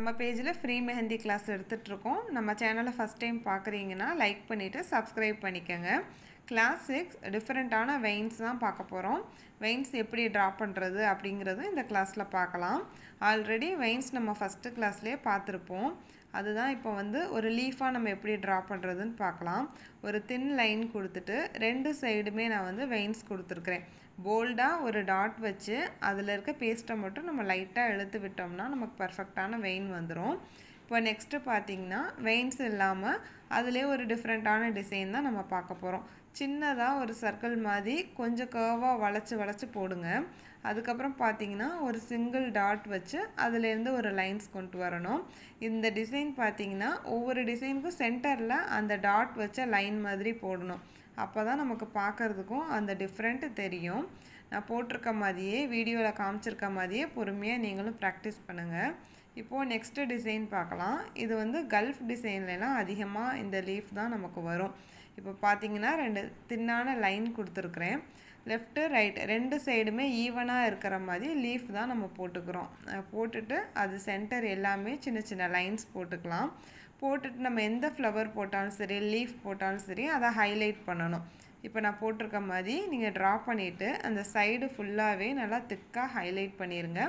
நம்ம பேஜில் free mehndi class எடுத்துகிட்ருக்கோம். நம்ம சேனலை ஃபஸ்ட் டைம் பார்க்குறீங்கன்னா லைக் பண்ணிவிட்டு சப்ஸ்கிரைப் பண்ணிக்கோங்க. கிளாஸ் 6 டிஃப்ரெண்ட்டான வெயின்ஸ் தான் பார்க்க போகிறோம். வெயின்ஸ் எப்படி ட்ரா பண்ணுறது அப்படிங்கிறது இந்த கிளாஸில் பார்க்கலாம். ஆல்ரெடி வெயின்ஸ் நம்ம ஃபஸ்ட்டு கிளாஸ்லேயே பார்த்துருப்போம். அதுதான் இப்போ ஒரு லீஃபாக நம்ம எப்படி ட்ரா பண்ணுறதுன்னு பார்க்கலாம். ஒரு தின் லைன் கொடுத்துட்டு ரெண்டு சைடுமே நான் வெயின்ஸ் கொடுத்துருக்குறேன். போல்டாக ஒரு டாட் வச்சு அதில் இருக்க பேஸ்ட்டை மட்டும் நம்ம லைட்டாக இழுத்து விட்டோம்னா நமக்கு பர்ஃபெக்டான வெயின் வந்துடும். இப்போ நெக்ஸ்ட்டு பார்த்திங்கன்னா வெயின்ஸ் இல்லாமல் அதிலே ஒரு டிஃப்ரெண்ட்டான டிசைன் தான் நம்ம பார்க்க போகிறோம். சின்னதாக ஒரு சர்க்கிள் மாதிரி கொஞ்சம் கர்வாக வளைச்சி போடுங்க. அதுக்கப்புறம் பார்த்திங்கன்னா ஒரு சிங்கிள் டாட் வச்சு அதுலேருந்து ஒரு லைன்ஸ் கொண்டு வரணும். இந்த டிசைன் பார்த்திங்கன்னா ஒவ்வொரு டிசைனுக்கும் சென்டரில் அந்த டாட் வச்ச லைன் மாதிரி போடணும். அப்போ தான் நமக்கு பார்க்குறதுக்கும் அந்த டிஃப்ரெண்ட்டு தெரியும். நான் போட்டிருக்க மாதிரியே வீடியோவில் காமிச்சிருக்க மாதிரியே பொறுமையாக நீங்களும் ப்ராக்டிஸ் பண்ணுங்கள். இப்போது நெக்ஸ்ட்டு டிசைன் பார்க்கலாம். இது கல்ஃப் டிசைன்லாம் அதிகமாக இந்த லீஃப் தான் நமக்கு வரும். இப்போ பார்த்தீங்கன்னா ரெண்டு தின்னான லைன் கொடுத்துருக்குறேன். லெஃப்ட்டு ரைட் ரெண்டு சைடுமே ஈவனாக இருக்கிற மாதிரி லீஃப் தான் நம்ம போட்டுக்கிறோம். போட்டுட்டு அது சென்டர் எல்லாமே சின்ன சின்ன லைன்ஸ் போட்டுக்கலாம். போட்டுட்டு நம்ம எந்த ஃப்ளவர் போட்டாலும் சரி, லீஃப் போட்டாலும் சரி, அதை ஹைலைட் பண்ணணும். இப்போ நான் போட்டிருக்க மாதிரி நீங்கள் ட்ரா பண்ணிவிட்டு அந்த சைடு ஃபுல்லாகவே நல்லா திக்காக ஹைலைட் பண்ணிடுங்க.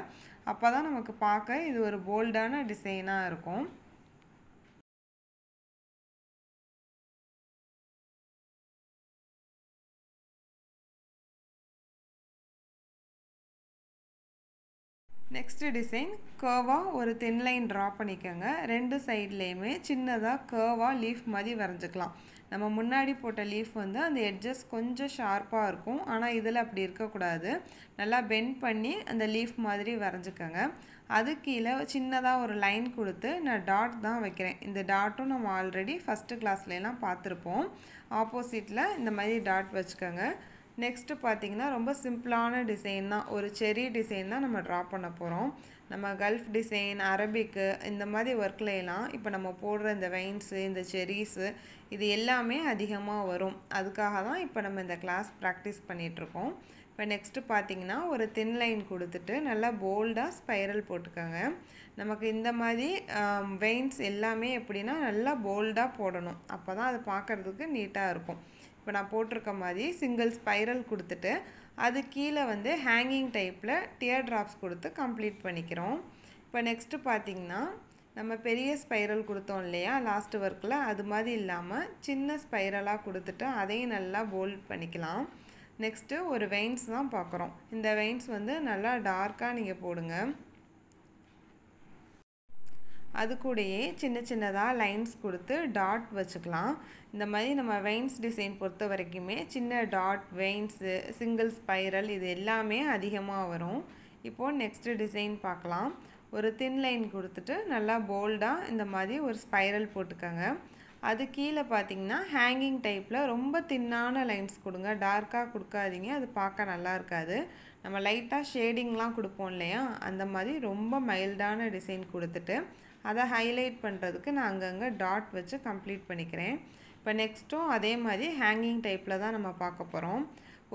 அப்போ தான் நமக்கு பார்க்க இது ஒரு போல்டான டிசைனாக இருக்கும். நெக்ஸ்ட்டு டிசைன் கர்வாக ஒரு தின் லைன் ட்ரா பண்ணிக்கோங்க. ரெண்டு சைட்லேயுமே சின்னதாக கர்வாக லீஃப் மாதிரி வரைஞ்சிக்கலாம். நம்ம முன்னாடி போட்ட லீஃப் அந்த எட்ஜஸ் கொஞ்சம் ஷார்ப்பாக இருக்கும். ஆனால் இதில் அப்படி இருக்கக்கூடாது. நல்லா பெண்ட் பண்ணி அந்த லீஃப் மாதிரி வரைஞ்சிக்கோங்க. அது கீழே சின்னதாக ஒரு லைன் கொடுத்து நான் டாட் தான் வைக்கிறேன். இந்த டாட்டும் நம்ம ஆல்ரெடி ஃபஸ்ட்டு கிளாஸ்லாம் பார்த்துருப்போம். ஆப்போசிட்டில் இந்த மாதிரி டாட் வச்சுக்கோங்க. நெக்ஸ்ட்டு பார்த்திங்கன்னா ரொம்ப சிம்பிளான டிசைன் தான். ஒரு செரி டிசைன் தான் நம்ம ட்ரா பண்ண போகிறோம். நம்ம கல்ஃப் டிசைன், அரபிக்கு இந்த மாதிரி ஒர்க்லாம் இப்போ நம்ம போடுற இந்த வெயின்ஸு, இந்த செரீஸு இது எல்லாமே அதிகமாக வரும். அதுக்காக தான் இப்போ நம்ம இந்த கிளாஸ் ப்ராக்டிஸ் பண்ணிகிட்ருக்கோம். இப்போ நெக்ஸ்ட்டு பார்த்திங்கன்னா ஒரு தின் லைன் கொடுத்துட்டு நல்லா போல்டாக ஸ்பைரல் போட்டுக்கோங்க. நமக்கு இந்த மாதிரி வெயின்ஸ் எல்லாமே எப்படின்னா நல்லா போல்டாக போடணும். அப்போ தான் அது பார்க்குறதுக்கு நீட்டாக இருக்கும். இப்போ நான் போட்டிருக்க மாதிரி சிங்கிள் ஸ்பைரல் கொடுத்துட்டு அது கீழே ஹேங்கிங் டைப்பில் டியர் ட்ராப்ஸ் கொடுத்து கம்ப்ளீட் பண்ணிக்கிறோம். இப்போ நெக்ஸ்ட்டு பார்த்திங்கன்னா நம்ம பெரிய ஸ்பைரல் கொடுத்தோம் இல்லையா லாஸ்ட் ஒர்க்கில், அது மாதிரி இல்லாமல் சின்ன ஸ்பைரலாக கொடுத்துட்டு அதையும் நல்லா போல்ட் பண்ணிக்கலாம். நெக்ஸ்ட்டு ஒரு வெயின்ஸ் தான் பார்க்குறோம். இந்த வெயின்ஸ் நல்லா டார்க்காக நீங்கள் போடுங்க. அது கூடயே சின்ன சின்னதாக லைன்ஸ் கொடுத்து டாட் வச்சுக்கலாம். இந்த மாதிரி நம்ம வெயின்ஸ் டிசைன் பொறுத்த வரைக்குமே சின்ன டாட், வெயின்ஸு, சிங்கிள் ஸ்பைரல் இது எல்லாமே அதிகமாக வரும். இப்போது நெக்ஸ்ட்டு டிசைன் பார்க்கலாம். ஒரு தின் லைன் கொடுத்துட்டு நல்லா போல்டாக இந்த மாதிரி ஒரு ஸ்பைரல் போட்டுக்கோங்க. அது கீழே பார்த்திங்கன்னா ஹேங்கிங் டைப்பில் ரொம்ப தின்னான லைன்ஸ் கொடுங்க. டார்க்காக கொடுக்காதீங்க, அது பார்க்க நல்லா இருக்காது. நம்ம லைட்டாக ஷேடிங்லாம் கொடுப்போம் இல்லையா, அந்த மாதிரி ரொம்ப மைல்டான டிசைன் கொடுத்துட்டு அதை ஹைலைட் பண்ணுறதுக்கு நான் அங்கங்கே டாட் வச்சு கம்ப்ளீட் பண்ணிக்கிறேன். இப்போ நெக்ஸ்ட்டும் அதே மாதிரி ஹேங்கிங் டைப்பில் தான் நம்ம பார்க்க போகிறோம்.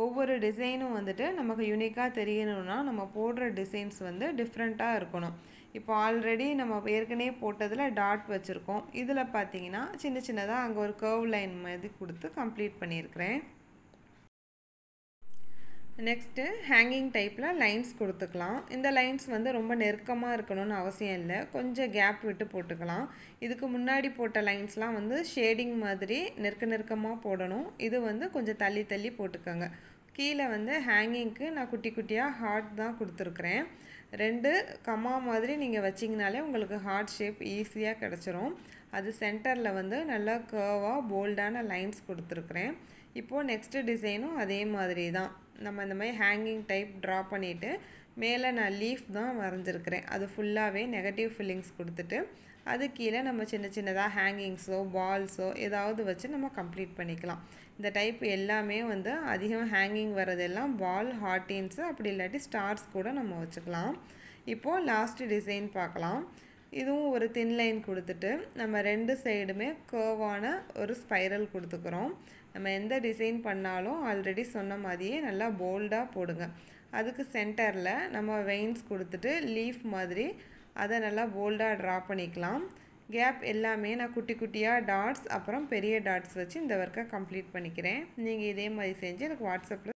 ஒவ்வொரு டிசைனும் நமக்கு யூனிக்காக தெரியணும்னா நம்ம போடுற டிசைன்ஸ் டிஃப்ரெண்ட்டாக இருக்கணும். இப்போ ஆல்ரெடி நம்ம ஏற்கனவே போட்டதில் டாட் வச்சுருக்கோம். இதில் பார்த்தீங்கன்னா சின்ன சின்னதாக அங்கே ஒரு கர்வ் லைன் மாதிரி கொடுத்து கம்ப்ளீட் பண்ணியிருக்கிறேன். நெக்ஸ்ட்டு ஹேங்கிங் டைப்பில் லைன்ஸ் கொடுத்துக்கலாம். இந்த லைன்ஸ் ரொம்ப நெருக்கமாக இருக்கணும்னு அவசியம் இல்லை, கொஞ்சம் கேப் விட்டு போட்டுக்கலாம். இதுக்கு முன்னாடி போட்ட லைன்ஸ்லாம் ஷேடிங் மாதிரி நெருக்கமாக போடணும். இது கொஞ்சம் தள்ளி போட்டுக்கோங்க. கீழே ஹேங்கிங்க்கு நான் குட்டி குட்டியாக ஹார்ட் தான் கொடுத்துருக்குறேன். ரெண்டு கம்மா மாதிரி நீங்கள் வச்சிங்கனாலே உங்களுக்கு ஹார்ட் ஷேப் ஈஸியாக கிடச்சிரும். அது சென்டரில் நல்லா கர்வாக போல்டான லைன்ஸ் கொடுத்துருக்குறேன். இப்போது நெக்ஸ்ட்டு டிசைனும் அதே மாதிரி தான். நம்ம இந்த மாதிரி ஹேங்கிங் டைப் ட்ரா பண்ணிவிட்டு மேலே நான் லீஃப் தான் வரைஞ்சிருக்கிறேன். அது ஃபுல்லாகவே நெகட்டிவ் ஃபில்லிங்ஸ் கொடுத்துட்டு அது கீழே நம்ம சின்ன சின்னதாக ஹேங்கிங்ஸோ பால்ஸோ ஏதாவது வச்சு நம்ம கம்ப்ளீட் பண்ணிக்கலாம். இந்த டைப் எல்லாமே அதிகம் ஹேங்கிங் வரதெல்லாம் பால், ஹார்டின்ஸு, அப்படி இல்லாட்டி ஸ்டார்ஸ் கூட நம்ம வச்சுக்கலாம். இப்போது லாஸ்ட்டு டிசைன் பார்க்கலாம். இதுவும் ஒரு தின் லைன் கொடுத்துட்டு நம்ம ரெண்டு சைடுமே கர்வான ஒரு ஸ்பைரல் கொடுத்துக்கிறோம். நம்ம எந்த டிசைன் பண்ணாலும் ஆல்ரெடி சொன்ன மாதிரியே நல்லா போல்டாக போடுங்க. அதுக்கு சென்டரில் நம்ம வெயின்ஸ் கொடுத்துட்டு லீஃப் மாதிரி அதை நல்லா போல்டாக ட்ரா பண்ணிக்கலாம். கேப் எல்லாமே நான் குட்டி குட்டியாக டாட்ஸ் அப்புறம் பெரிய டாட்ஸ் வச்சு இந்த ஒர்க்கை கம்ப்ளீட் பண்ணிக்கிறேன். நீங்கள் இதே மாதிரி செஞ்சு எனக்கு வாட்ஸ்அப்பில்